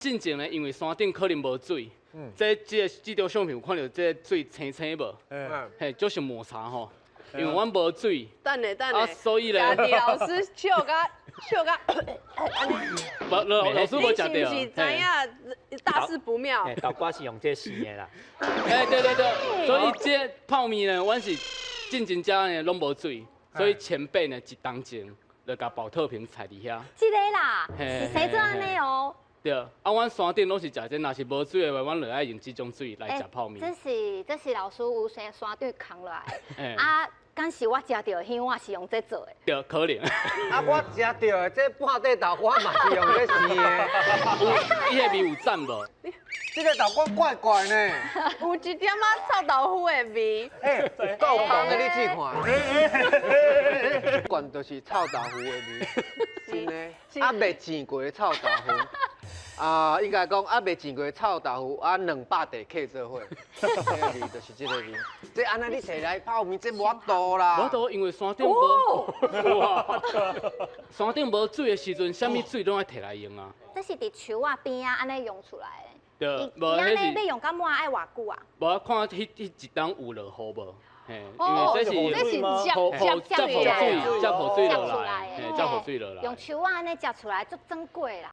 进前呢，因为山顶可能无水，这张相片有看到这水青青无？嘿，就是抹茶吼。因为阮无水，啊，所以咧，家己老师笑甲，老师无食到，你是不是知影大事不妙？豆瓜是用这洗的啦。哎，对，所以这泡面呢，阮是进前家呢拢无水，所以前辈呢一当前就甲保特瓶踩伫遐。这个啦，是谁做安尼哦？对，啊，阮山顶拢是食这，若是无水的话，阮就爱用这种水来食泡面。这是老师有山顶扛落来的。啊，敢是我食到的香，我是用这做的。对，可能。啊，我食到的这半块豆腐嘛是用这生的。伊迄味有赞无？这个豆腐怪怪呢。有一点仔臭豆腐的味。够红的你试看。管就是臭豆腐的味，真的。啊，未煎过的臭豆腐。啊，应该讲啊，未煎过的臭豆腐啊，200地客做伙，这个味就是这个味。这安尼你摕来泡面，这无法度啦。无度，因为山顶无，山顶无水的时阵，啥物水拢爱摕来用啊。这是伫树仔边啊，安尼用出来的。对，无安尼要用到满爱偌久啊？无啊，看迄一当有落雨无？嘿，哦，因为这是接雨水落来，嘿，接雨水落来。用树仔安尼食出来，足珍贵啦。